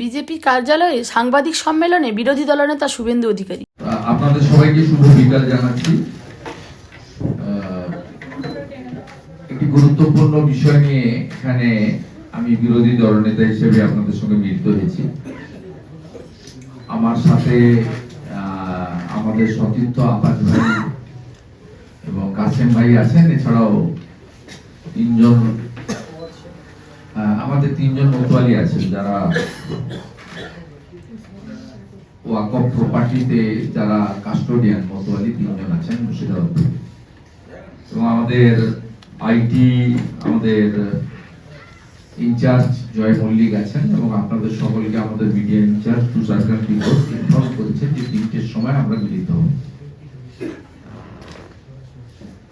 BJP কার্যালয়ে সাংবাদিক সম্মেলনে বিরোধী দলনেতা শুভেন্দু অধিকারী। আপনাদের সবাইকে শুভ বিকাল জানাচ্ছি। একটি গুরুত্বপূর্ণ বিষয় নিয়ে এখানে আমি বিরোধী দলনেতা হিসেবে আপনাদের সঙ্গে মিলিত হয়েছি। আমার সাথে আমাদের সতীর্থ আপাস ভাই এবং কাসেম ভাই আছেন, এছাড়াও আমাদের তিনজন মতোয়ালি আছেন যারা ওয়াকফ প্রপার্টিতে যারা কাস্টোডিয়ান মতোয়ালি তিনজন আছেন মুর্শিদাবাদ, এবং আমাদের আইটি আমাদের ইনচার্জ জয় মল্লিক আছেন, এবং আপনাদের সকলকে আমাদের মিডিয়া ইনচার্জ তুষারকান্ত ইনফর্ম করেছেন যে 3টের সময় আমরা মিলিত হব।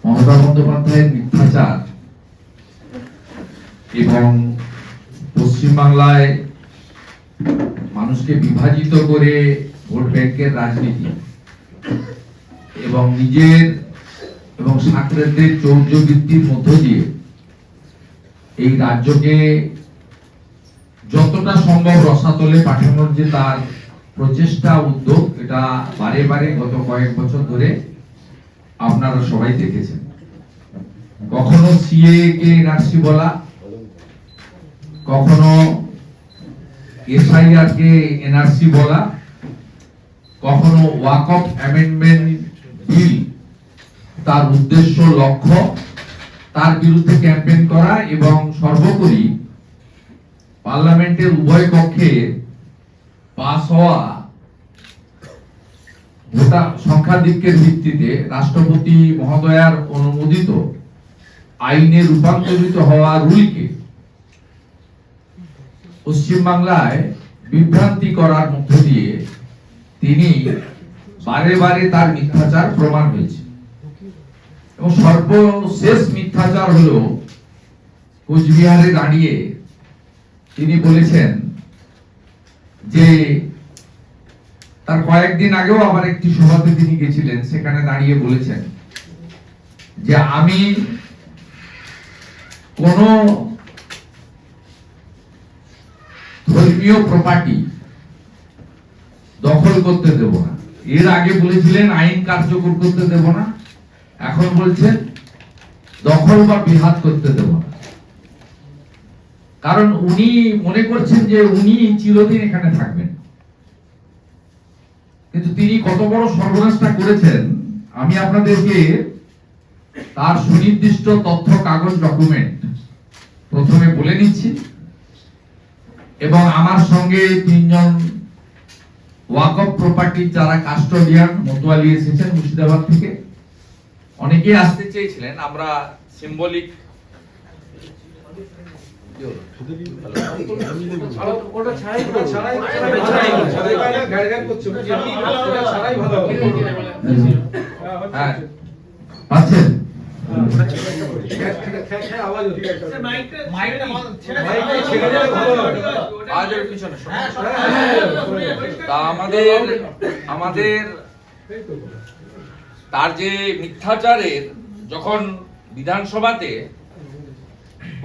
মমতা বন্দ্যোপাধ্যায়ের মিথ্যাচার এবং পশ্চিমবাংলায় মানুষকে বিভাজিত করে ভোট ব্যাংকের রাজনীতি এবং নিজের এবং সাকরেদের চৌর্যবৃত্তির মধ্য দিয়ে এই রাজ্যকে যতটা সম্ভব রসাতলে পাঠানোর যে তার প্রচেষ্টা উদ্যোগ, এটা বারে বারে গত কয়েক বছর ধরে আপনারা সবাই দেখেছেন। কখনো সিএ কে এনআরসি বলা, কখনো এসআইআর কে এনআরসি বলা, কখনো ওয়াকফ অ্যামেন্ডমেন্ট বিল তার উদ্দেশ্য লক্ষ্য তার বিরুদ্ধে ক্যাম্পেইন করা, এবং সর্বোপরি পার্লামেন্টের উভয় কক্ষে পাস হওয়া ভোটার সংখ্যাধিক্যের ভিত্তিতে রাষ্ট্রপতি মহোদয়ার অনুমোদিত আইনে রূপান্তরিত হওয়া রুলকে পশ্চিমবাংলায় বিভ্রান্তি করার মধ্য দিয়ে তিনি বারে বারে তার মিথ্যাচার প্রমাণ হয়েছে। এবং সর্বশেষ মিথ্যাচার হলো কোচবিহারে দাঁড়িয়ে তিনি বলেছেন যে তার কয়েকদিন আগেও আবার একটি সভাতে তিনি গেছিলেন, সেখানে দাঁড়িয়ে বলেছেন যে আমি কোন ধর্মীয় প্রপার্টি দখল করতে দেব না। এর আগে বলেছিলেন আইন কার্যকর করতে দেব না, এখন বলছেন দখল বা বিহাত করতে দেব না। কারণ উনি মনে করছেন যে উনি চিরদিন এখানে থাকবেন, কিন্তু তিনি কত বড় সর্বনাশটা করেছেন আমি আপনাদেরকে তার সুনির্দিষ্ট তথ্য কাগজ ডকুমেন্ট প্রথমে বলে নিচ্ছি। এবং আমার সঙ্গে তিনজন ওয়াকফ প্রপার্টির যারা কাস্টোডিয়ান মতোয়ালি এসেছেন মুর্শিদাবাদ থেকে, অনেকেই আসতে চেয়েছিলেন। আমরা সিম্বলিক আমাদের তার যে মিথ্যাচারের, যখন বিধানসভাতে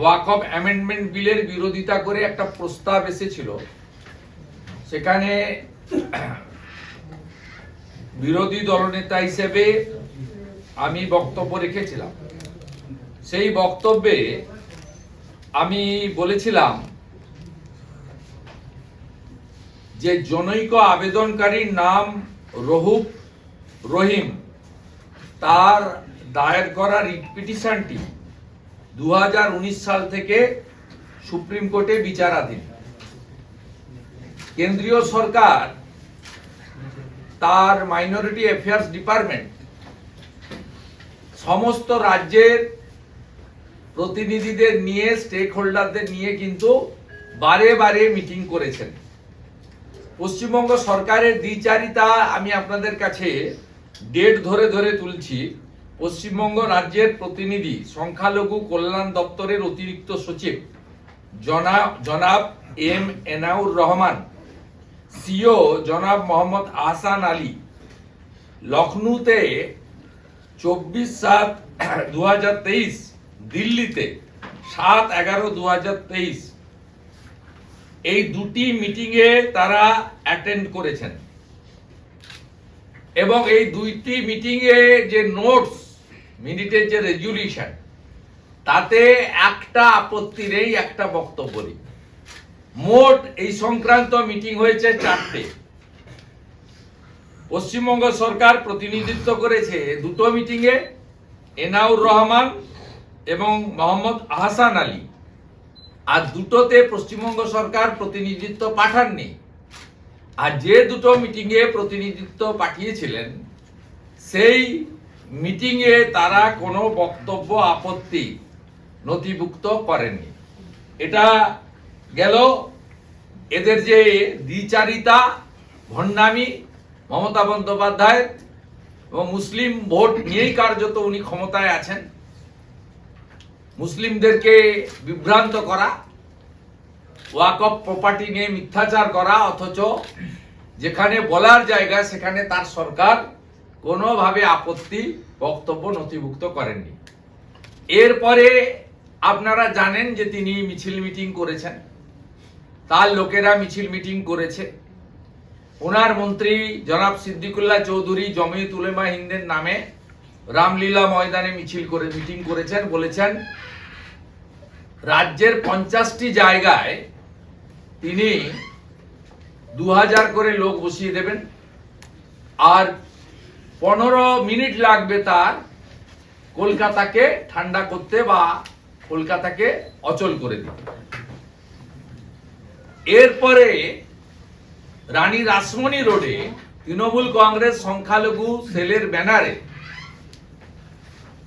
ওয়াকফ অ্যামেন্ডমেন্ট বিলের বিরোধিতা করে একটা প্রস্তাব এসেছিল, সেখানে বিরোধী দলনেতা হিসেবে আমি বক্তব্য রেখেছিলাম। সেই বক্তব্যে আমি বলেছিলাম যে জনৈক আবেদনকারীর নাম রহুফ রহিম, তার দায়ের করা রিট পিটিশনটি 2019 সাল থেকে সুপ্রিম কোর্টে বিচারাধীন। কেন্দ্রীয় সরকার তার মাইনরিটি অ্যাফেয়ার্স ডিপার্টমেন্ট সমস্ত রাজ্যের প্রতিনিধিদের নিয়ে, স্টেক হোল্ডারদের নিয়ে কিন্তু বারে বারে মিটিং করেছেন। পশ্চিমবঙ্গ সরকারের দ্বিচারিতা আমি আপনাদের কাছে ডেট ধরে ধরে তুলছি। পশ্চিমবঙ্গ রাজ্যের প্রতিনিধি সংখ্যালঘু কল্যাণ দপ্তরের অতিরিক্ত সচিব জনাব এম এনাউর রহমান, সিও জনাব মোহাম্মদ আহসান আলী, লখনউতে 24/7/2023, দিল্লিতে 7/11/2023, এই দুটি মিটিংয়ে তারা অ্যাটেন্ড করেছেন এবং এই দুইটি মিটিংয়ে যে নোটস, মিনিটের যে রেজুলিউশন, তাতে একটা আপত্তি নেই, একটা বক্তব্য নেই। মোট এই সংক্রান্ত মিটিং হয়েছে 4টে। পশ্চিমবঙ্গ সরকার প্রতিনিধিত্ব করেছে দুটো মিটিংয়ে, এনাউর রহমান এবং মোহাম্মদ আহসান আলী, আর দুটোতে পশ্চিমবঙ্গ সরকার প্রতিনিধিত্ব পাঠাননি। আর যে দুটো মিটিংয়ে প্রতিনিধিত্ব পাঠিয়েছিলেন সেই মিটিংয়ে তারা কোনো বক্তব্য, আপত্তি নথিভুক্ত করেননি। এটা গেল এদের যে দ্বিচারিতা, ভণ্ডামি মমতা বন্দ্যোপাধ্যায়, এবং মুসলিম ভোট নিয়েই কার্যত উনি ক্ষমতায় আছেন। মুসলিমদেরকে বিভ্রান্ত করা, ওয়াকফ প্রপার্টি নিয়ে মিথ্যাচার করা, অথচ যেখানে বলার জায়গা সেখানে তার সরকার কোনোভাবে আপত্তি, বক্তব্য নথিভুক্ত করেননি। এরপরে আপনারা জানেন যে তিনি মিছিল মিটিং করেছেন, তার লোকেরা মিছিল মিটিং করেছে। ওনার মন্ত্রী জনাব সিদ্দিকুল্লাহ চৌধুরী জমিয়ত উলেমা হিন্দের নামে রামলীলা ময়দানে মিটিং করেছেন। বলেছেন রাজ্যের 50টি জায়গায় তিনি 2000 করে লোক বসিয়ে দেবেন, আর 15 মিনিট লাগবে তার কলকাতাকে ঠান্ডা করতে বা কলকাতাকে অচল করে দিতে। এরপরে রানী রাসমণি রোডে তৃণমূল কংগ্রেস সংখ্যালঘু সেলের ব্যানারে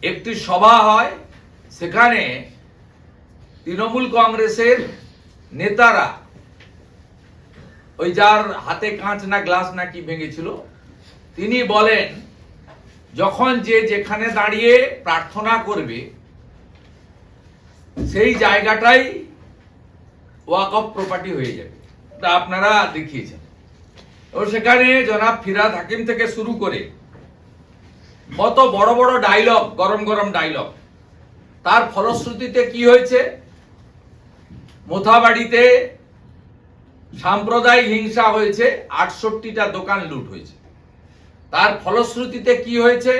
একটি সভা হয়। সেখানে তৃণমূল কংগ্রেসের নেতারা, ওই যার হাতে কাঁচ না গ্লাস না কি ভেঙেছিল, তিনি বলেন যখন যে যেখানে দাঁড়িয়ে প্রার্থনা করবে সেই জায়গাটাই ওয়াকফ প্রপার্টি হয়ে যাবে। তা আপনারা দেখিয়েছেন। ও সেখানে জনাব ফিরহাদ হাকিম থেকে শুরু করে কত বড় বড় ডায়লগ, গরম গরম ডায়লগ। তার ফলশ্রুতিতে কি হয়েছে? মোথাবাড়িতে সাম্প্রদায়িক হিংসা হয়েছে, 68টা দোকান লুট হয়েছে। তার ফলশ্রুতিতে কি হয়েছে?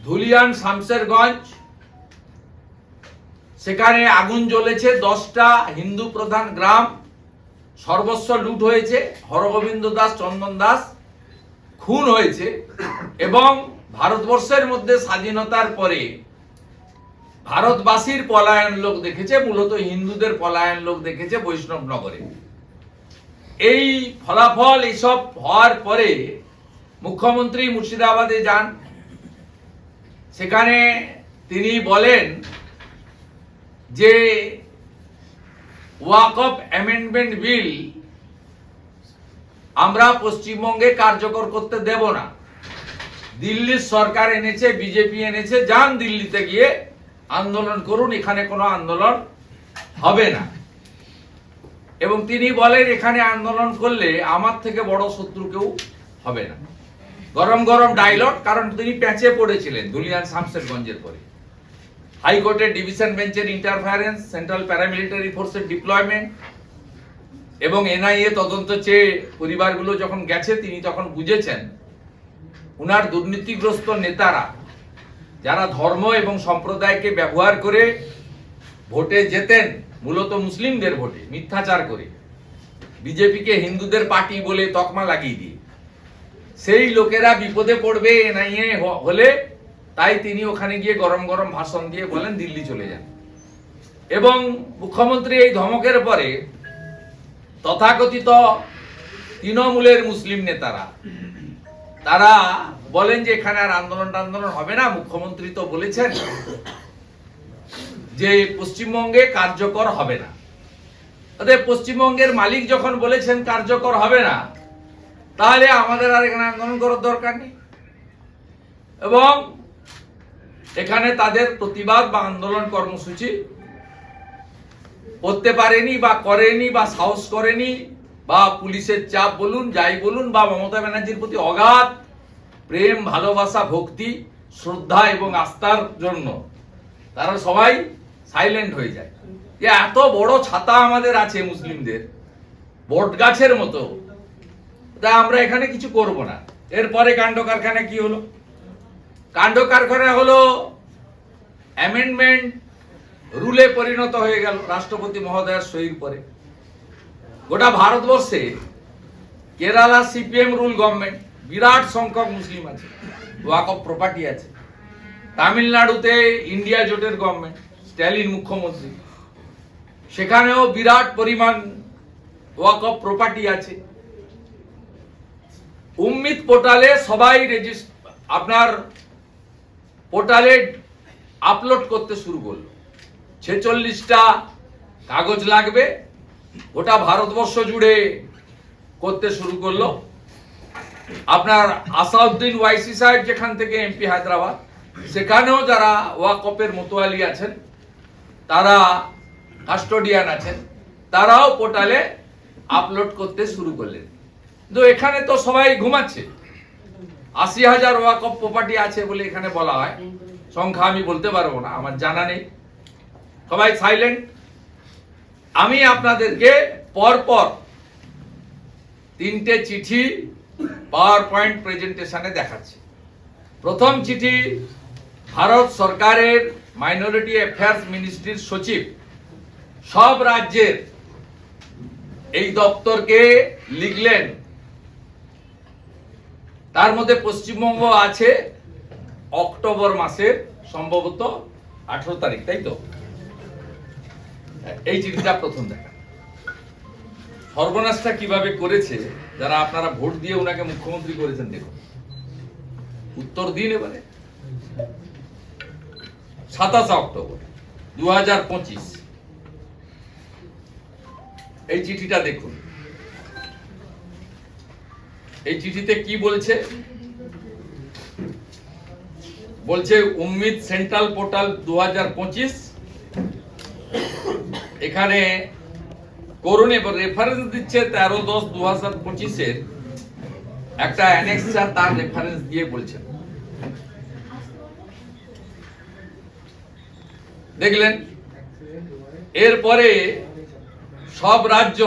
ধুলিয়ান শামশেরগঞ্জ, সেখানে আগুন জ্বলেছে, 10টা হিন্দু প্রধান গ্রাম, সর্বস্ব লুট হয়েছে, হরগোবিন্দ দাস, চন্দন দাস খুন হয়েছে। এবং ভারতবর্ষের মধ্যে স্বাধীনতার পরে ভারতবাসীর পলায়ন লোক দেখেছে, মূলত হিন্দুদের পলায়ন লোক দেখেছে বৈষ্ণবনগরে। এই ফলাফল এইসব হওয়ার পরে মুখ্যমন্ত্রী মুর্শিদাবাদে যান। সেখানে তিনি বলেন যে ওয়াকফ অ্যামেন্ডমেন্ট বিল আমরা পশ্চিমবঙ্গে কার্যকর করতে দেব না। দিল্লির সরকার এনেছে, বিজেপি এনেছে, যান দিল্লিতে গিয়ে আন্দোলন করুন, এখানে কোনো আন্দোলন হবে না। এবং তিনি বলেন এখানে আন্দোলন করলে আমার থেকে বড় শত্রু কেউ হবে না। গরম গরম ডায়লগ, কারণ তিনি প্যাঁচে পড়েছিলেন ধুলিয়ান শামশেরগঞ্জের পরে। হাইকোর্টের ডিভিশন বেঞ্চের ইন্টারফারেন্স, সেন্ট্রাল প্যারামিলিটারি ফোর্সের ডিপ্লয়মেন্ট এবং এনআইএ তদন্ত চেয়ে পরিবারগুলো যখন গেছে, তিনি তখন বুঝেছেন উনার দুর্নীতিগ্রস্ত নেতারা, যারা ধর্ম এবং সম্প্রদায়কে ব্যবহার করে ভোটে জেতেন, মূলত মুসলিমদের ভোটে মিথ্যাচার করে, বিজেপিকে হিন্দুদের পার্টি বলে তকমা লাগিয়ে দিয়ে, সেই লোকেরা বিপদে পড়বে এনআইএ হলে, তাই তিনি ওখানে গিয়ে গরম গরম ভাষণ দিয়ে বলেন দিল্লি চলে যান। এবং মুখ্যমন্ত্রী এই ধমকের পরে তথাকথিত তৃণমূলের মুসলিম নেতারা তারা বলেন যে এখানে আর আন্দোলন হবে না, মুখ্যমন্ত্রী তো বলেছেন যে পশ্চিমবঙ্গে কার্যকর হবে না। অতএব পশ্চিমবঙ্গের মালিক যখন বলেছেন কার্যকর হবে না, তাহলে আমাদের আর এখানে আন্দোলন করার দরকার নেই। এবং এখানে তাদের প্রতিবাদ বা আন্দোলন কর্মসূচি করতে পারেনি বা করেনি বা সাহস করেনি, বা পুলিশের চাপ বলুন, যাই বলুন, বা মমতা ব্যানার্জির প্রতি অগাধ প্রেম, ভালোবাসা, ভক্তি, শ্রদ্ধা এবং আস্থার জন্য তারা সবাই সাইলেন্ট হয়ে যায়। যে এত বড় ছাতা আমাদের আছে মুসলিমদের, বট গাছের মতো, তা আমরা এখানে কিছু করব না। এরপরে কাণ্ড কারখানা কি হলো? কাণ্ড কারখানা হলো অ্যামেন্ডমেন্ট রুলে পরিণত হয়ে গেল রাষ্ট্রপতি মহোদয়ের সইর পরে। গোটা ভারতবর্ষে কেরালা সিপিএম রুল গভর্নমেন্ট, বিরাট সংখ্যক মুসলিম আছে, ওয়াকফ প্রপার্টি আছে। তামিলনাড়ুতে ইন্ডিয়া জোটের গভর্নমেন্ট, স্ট্যালিন মুখ্যমন্ত্রী, সেখানেও বিরাট পরিমাণ ওয়াকফ প্রপার্টি আছে। উম্মিত পোর্টালে সবাই আপনার পোর্টালে আপলোড করতে শুরু করলো। 46টা কাগজ লাগবে, গোটা ভারতবর্ষ জুড়ে করতে শুরু করলো। আপনার আসাউদ্দিন ওয়াইসি সাহেব যেখান থেকে এমপি হায়দ্রাবাদ, সেখানেও যারা ওয়াকফের মোতোয়ালি আছেন, তারা কাস্টোডিয়ান আছেন, তারাও পোর্টালে আপলোড করতে শুরু করলেন। কিন্তু এখানে তো সবাই ঘুমাচ্ছে। 80,000 ওয়াকফ প্রপার্টি আছে বলে এখানে বলা হয়, সংখ্যা আমি বলতে পারবো না, আমার জানা নেই, সবাই সাইলেন্ট। আমি আপনাদেরকে পরপর 3টে চিঠি পাওয়ার পয়েন্ট প্রেজেন্টেশনে দেখাচ্ছি। প্রথম চিঠি ভারত সরকারের মাইনরিটি অ্যাফেয়ার্স মিনিস্ট্রির সচিব সব রাজ্যের এই দপ্তরকে লিখলেন। তার মধ্যে পশ্চিমবঙ্গ আছে অক্টোবর মাসের সম্ভবত 18 তারিখ, তাই তো? এই চিঠিটা প্রথম দেখা। সর্বনাশটা কিভাবে করেছে, যারা আপনারা ভোট দিয়ে ওনাকে মুখ্যমন্ত্রী করেছেন, দেখুন উত্তর দিন এবারে। 27 অক্টোবর 2025 এই চিঠিটা দেখুন। এই চিঠিতে কি বলছে? বলছে উম্মিদ সেন্ট্রাল পোর্টাল 2025, এখানে করুন, এবার রেফারেন্স দিচ্ছে 13/10/2025 এর একটা অ্যানেক্সার, তার রেফারেন্স দিয়ে বলছেন। দেখলেন? এরপরে সব রাজ্য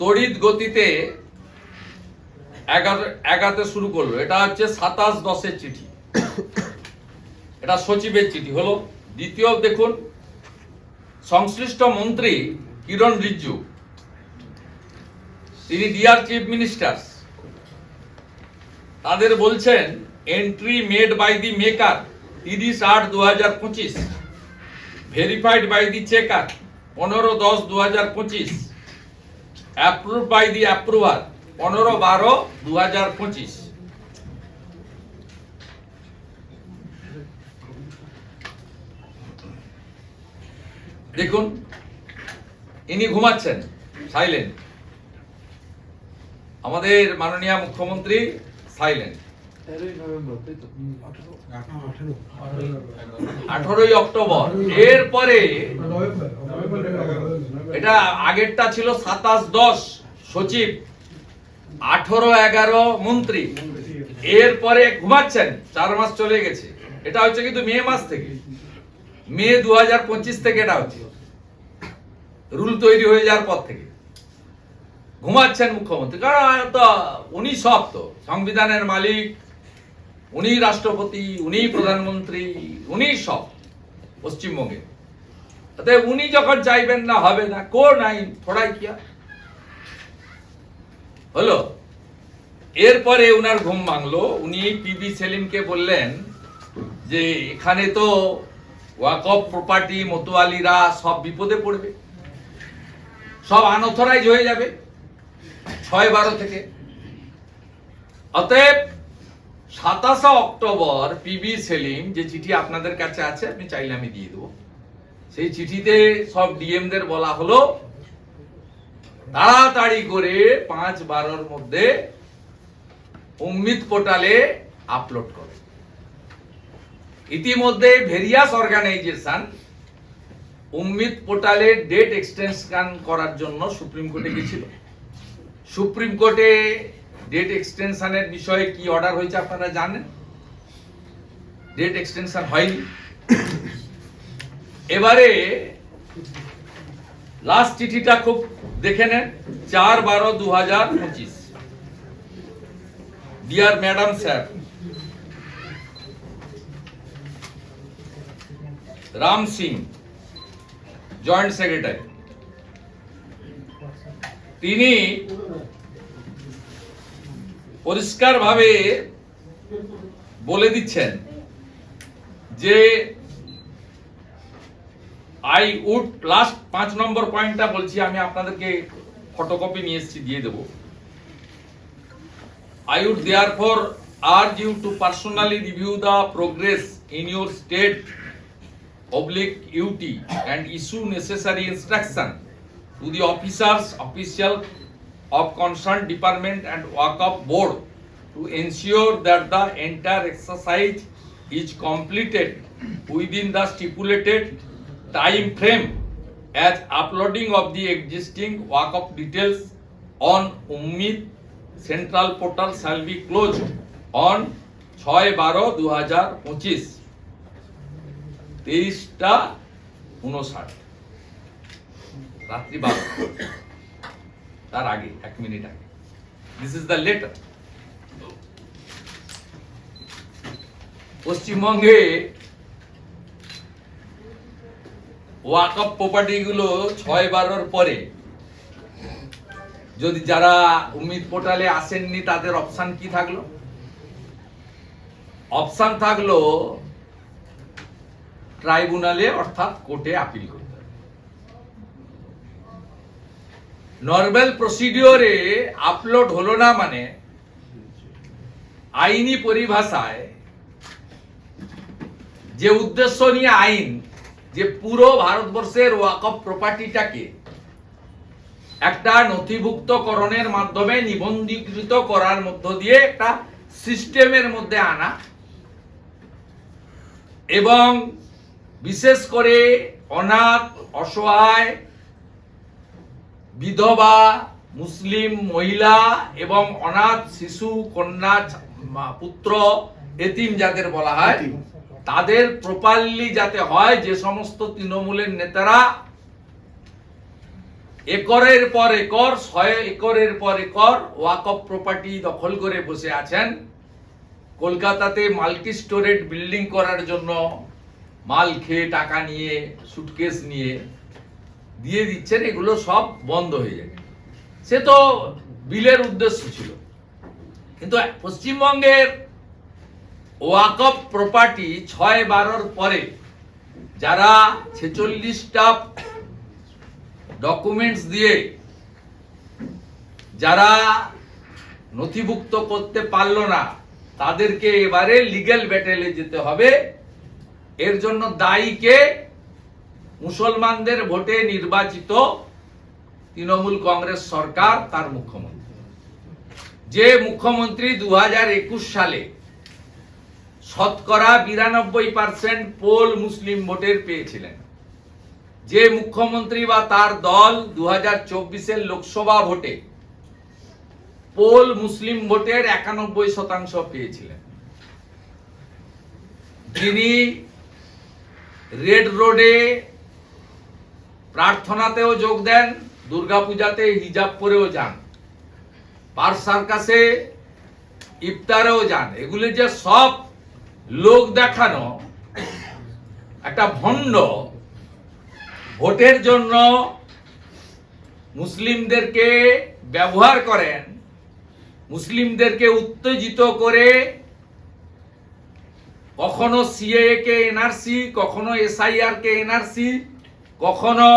তড়িৎ গতিতে এগাতে শুরু করলো। এটা হচ্ছে 27/10 চিঠি, এটা সচিবের চিঠি হলো। দ্বিতীয় দেখুন, সংশ্লিষ্ট মন্ত্রী কিরণ রিজিজু, তিনি ডিয়ার চিফ মিনিস্টার্স, তাদের বলছেন entry made by the maker 30/8/2025, verified by the checker 15/10/2025, approved by the approver 15/12/2025। দেখুন, ইনি ঘুমাচ্ছেন, সাইলেন্ট। আমাদের মাননীয় মুখ্যমন্ত্রী সাইলেন্ট। 18 অক্টোবর। এরপরে এটা আগেরটা ছিল 27/10 সচিব, 18/11 মন্ত্রী। এরপরে ঘুমাচ্ছেন, 4 মাস চলে গেছে। এটা হচ্ছে কিন্তু মে মাস থেকে, মে 2025 থেকে এটা হচ্ছে, রুল তৈরি হয়ে যাওয়ার পর থেকে ঘুমাচ্ছেন মুখ্যমন্ত্রী। কারণ তো উনি সব, তো সংবিধানের মালিক উনি, রাষ্ট্রপতি উনি, প্রধানমন্ত্রী উনি সব পশ্চিমবঙ্গে। উনি যখন চাইবেন না হবে না, কোন আইন থোড়াই কিয়া হলো। এরপরে উনার ঘুম ভাঙলো। উনি পিবি সেলিমকে বললেন যে এখানে তো ওয়াকফ প্রপার্টি মোতোয়ালিরা সব বিপদে পড়বে, সব আনঅথরাইজ হয়ে যাবে 6/12 থেকে। অতএব 27 অক্টোবর পিবি সেলিম যে চিঠি আপনাদের কাছে আছে, আপনি চাইলে আমি দিয়ে দেবো, সেই চিঠিতে সব ডিএমদের বলা হলো তাড়াতাড়ি করে 5/12 মধ্যে উম্মিদ পোর্টালে আপলোড করে। ইতিমধ্যে ভেরিয়াস অর্গানাইজেশন উম্মিদ পোর্টালে ডেট এক্সটেনশন করার জন্য সুপ্রিম কোর্টে গেছিল। সুপ্রিম কোর্টে ডেট এক্সটেনশনের বিষয়ে কি অর্ডার হয়েছে আপনারা জানেন? ডেট এক্সটেনশন হয়নি। এবারে লাস্ট চিঠিটা খুব দেখে নেন, 4/12/2025। Deer madam sir, Ram Singh, joint secretary, তিনি পরিষ্কারভাবে বলে দিচ্ছেন যে আই উড, লাস্ট 5 নম্বর পয়েন্টটা বলছি, আমি আপনাদেরকে ফটোকপি নিয়ে এসেছি, দিয়ে দেব। I would therefore urge you to personally review the progress in your state/UT and issue necessary instruction to the official of concerned department and Waqf board to ensure that the entire exercise is completed within the stipulated time frame, as uploading of the existing Waqf details on Ummid Central Portal shall be closed on 6/12/2025, 23:59 রাত্রি 12, তার আগে 1 minute আগে। This is the letter. পশ্চিমবঙ্গে ওয়াকফ property গুলো 6/12 পরে, যদি যারা উম্মিদ পোর্টালে আসেননি তাদের অপশন কি থাকলো? অপশন থাকলো ট্রাইব্যুনালে অর্থাৎ কোর্টে আপিল করতে হবে। নরমাল প্রসিডিওরে আপলোড হলো না মানে আইনি পরিভাষায় যে উদ্দেশ্য নিয়ে আইন, যে পুরো ভারতবর্ষের ওয়াকফ প্রপার্টিটাকে একটা নথিভুক্তকরণের মাধ্যমে নিবন্ধীকৃত করার মধ্য দিয়ে একটা সিস্টেমের মধ্যে আনা, এবং বিশেষ করে অনাথ, অসহায়, বিধবা, মুসলিম মহিলা এবং অনাথ শিশু, কন্যা, পুত্র, এতিম যাদের বলা হয়, তাদের প্রপারলি যাতে হয়। যে সমস্ত তৃণমূলের নেতারা একরের পর একর, 100 একরের পর একর ওয়াকফ প্রপার্টি দখল করে বসে আছেন, কলকাতাতে মাল্টি স্টোরেড বিল্ডিং করার জন্য মাল খেয়ে টাকা নিয়ে, সুটকেস নিয়ে দিয়ে দিচ্ছেন, এগুলো সব বন্ধ হয়ে যাবে। সে তো বিলের উদ্দেশ্য ছিল। কিন্তু পশ্চিমবঙ্গের ওয়াকফ প্রপার্টি 6/12 পরে যারা 46টা ডকুমেন্টস দিয়ে যারা নথিভুক্ত করতে পারলো না, তাদেরকে এবারে লিগ্যাল ব্যাটেলে যেতে হবে। এর জন্য দায়ী কে? মুসলমানদের ভোটে নির্বাচিত তৃণমূল কংগ্রেস সরকার, তার মুখ্যমন্ত্রী। যে মুখ্যমন্ত্রী 2021 সালে শতকরা 92% পোল মুসলিম ভোটের পেয়েছিলেন, যে মুখ্যমন্ত্রী বা তার দল 2024-এর লোকসভা ভোটে পোল মুসলিম ভোটের 91% পেয়েছিলেন, যিনি রেড রোডে প্রার্থনাতেও যোগ দেন, দুর্গাপূজাতে হিজাব পরেও যান, পার্ক সার্কাসে ইফতারেও যান, এগুলি যে সব লোক দেখানো একটা ভণ্ড, ভোটের জন্য মুসলিমদেরকে ব্যবহার করেন, মুসলিমদেরকে উত্তেজিত করে কখনো সিএএ কে এনআরসি, কখনো এসআইআর কে এনআরসি, কখনো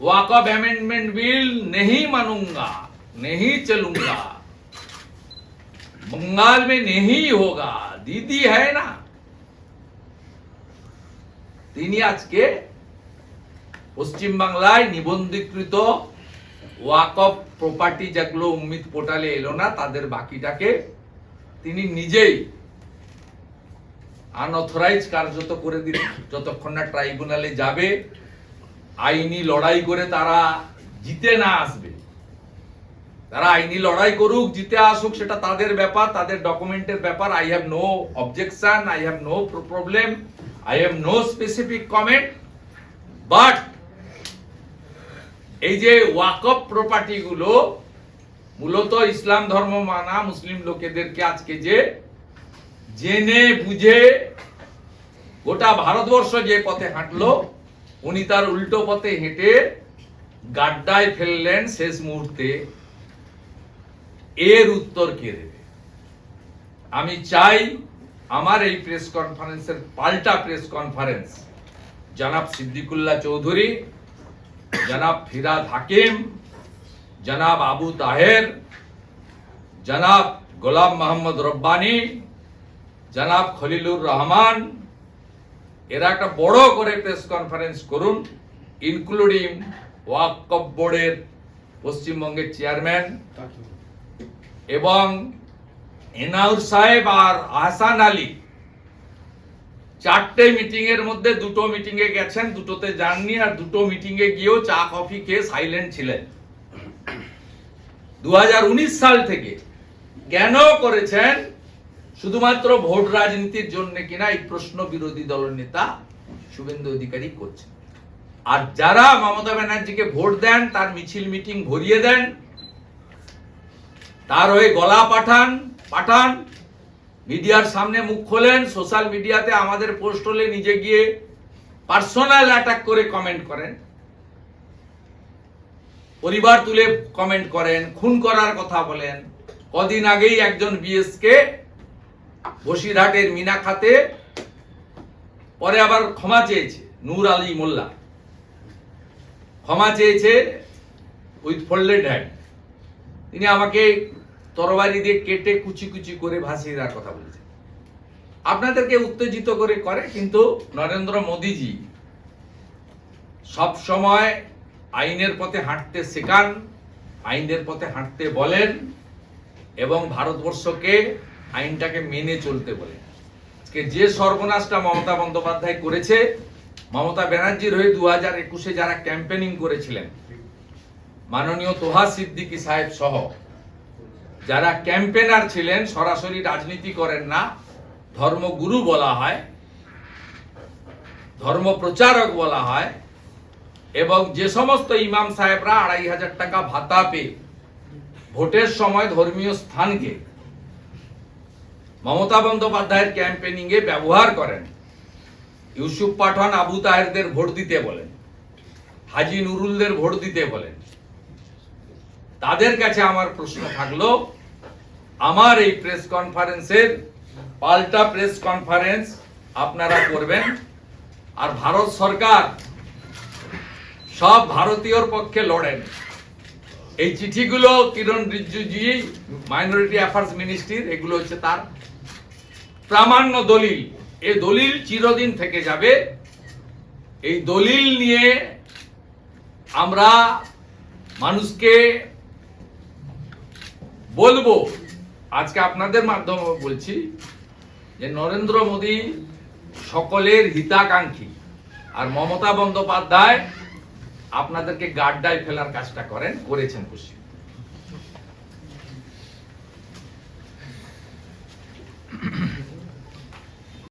ওয়াকফ অ্যামেন্ডমেন্ট বিল नहीं मानूंगा, नहीं चलूंगा, बंगाल में नहीं होगा, दीदी है ना। তিনি আজকে পশ্চিম বাংলায় নিবন্ধীকৃত ওয়াকফ প্রপার্টি যেগুলো উম্মিদ পোর্টালে এলো না, তাদের বাকিটাকে তিনি নিজেই আনঅথরাইজ কার্যত করে দিন, যতক্ষণ না ট্রাইব্যুনালে যাবে, আইনি লড়াই করে তারা জিতে না আসবে। তারা আইনি লড়াই করুক, জিতে আসুক, সেটা তাদের ব্যাপার, তাদের ডকুমেন্টের ব্যাপার। I have no objection, I have no problem, I have no specific comment. But এই যে ওয়াকফ প্রপার্টি গুলো মূলত ইসলাম ধর্ম মানা মুসলিম লোকেদেরকে আজকে যে জেনে বুঝে গোটা ভারতবর্ষ যে পথে হাঁটলো, উনি তার উল্টো পথে হেঁটে গাড্ডায় ফেললেন শেষ মুহূর্তে। এর উত্তর কে দেবে? আমি চাই আমার এই প্রেস কনফারেন্সের পাল্টা প্রেস কনফারেন্স জনাব সিদ্দিকুল্লাহ চৌধুরী, জনাব ফিরাদ হাকিম, জনাব আবু তাহের, জনাব গোলাম মোহাম্মদ রব্বানী, জনাব খলিলুর রহমান, এরা একটা বড় করে প্রেস কনফারেন্স করুন, ইনক্লুডিং ওয়াকফ বোর্ডের পশ্চিমবঙ্গের চেয়ারম্যান এবং এনাউর সাহেব আর আহসান আলী। 4টে মিটিং এর মধ্যে 2টো মিটিং এ গেছেন, 2টোতে যাননি, আর 2টো মিটিং এ গিয়েও চা কফি খেয়ে সাইলেন্ট ছিলেন। 2019 সাল থেকে কেন করেছেন? শুধুমাত্র ভোট রাজনীতির জন্য কিনা এই প্রশ্ন বিরোধী দলের নেতা শুভেন্দু অধিকারী করছেন। আর যারা মমতা ব্যানার্জিকে ভোট দেন তার মিছিল মিটিং ভরিয়ে দেন, তার হয়ে গলা পাঠান, মিডিয়ার সামনে মুখ খোলেন, সোশ্যাল মিডিয়াতে আমাদের পোস্ট হলে নিজে গিয়ে পার্সোনাল অ্যাটাক করে কমেন্ট করেন, পরিবার তুলে কমেন্ট করেন, খুন করার কথা বলেন। কদিন আগেই একজন বিএসকে বসিরহাটের মিনাখাতে পরে আবার ক্ষমা চেয়েছে, নূর আলী মোল্লা ক্ষমা চেয়েছে উইথ ফোল্ডেড হ্যান্ড। তিনি আমাকে তরবারি দিয়ে কেটে কুচি কুচি করে ভাসিয়ে দেওয়ার কথা বলেছেন। আপনাদেরকে উত্তেজিত করে, কিন্তু নরেন্দ্র মোদীজি সব সময় আইনের পথে হাঁটতে শেখান, আইনের পথে হাঁটতে বলেন এবং ভারতবর্ষকে আইনটাকে মেনে চলতে বলেন। আজকে যে সর্বনাশটা মমতা বন্দ্যোপাধ্যায় করেছে, মমতা ব্যানার্জির হয়ে 2021-এ যারা ক্যাম্পেনিং করেছিলেন, মাননীয় তোহা সিদ্দিকী সাহেব সহ যারা ক্যাম্পেনার ছিলেন, সরাসরি রাজনীতি করেন না, ধর্মগুরু বলা হয়, ধর্ম প্রচারক বলা হয়, এবং যে সমস্ত ইমাম সাহেবরা 2500 টাকা ভাতা পেয়ে ভোটের সময় ধর্মীয় স্থানকে মমতা বন্দ্যোপাধ্যায়ের ক্যাম্পেনিং এ ব্যবহার করেন, ইউসুফ পাঠান আবু তাহেরদের ভোট দিতে বলেন, হাজি নুরুলদের ভোট দিতে বলেন, তাদের কাছে আমার প্রশ্ন থাকলো, আমার এই প্রেস কনফারেন্সের পাল্টা প্রেস কনফারেন্স আপনারা করবেন। আর ভারত সরকার সব ভারতীয়র পক্ষে লড়েন। এই চিঠিগুলো কিরণ রিজিজুজি, মাইনরিটি অ্যাফেয়ার্স মিনিস্ট্রির, এগুলো হচ্ছে তার প্রামাণ্য দলিল। এই দলিল চিরদিন থেকে যাবে। এই দলিল নিয়ে আমরা মানুষকে বলবো, আজকে আপনাদের মাধ্যমে বলছি যে নরেন্দ্র মোদী সকলের হিতাকাঙ্ক্ষী, আর মমতা বন্দ্যোপাধ্যায় আপনাদেরকে গাড্ডায় ফেলার কাজটা করেছেন পশ্চিম।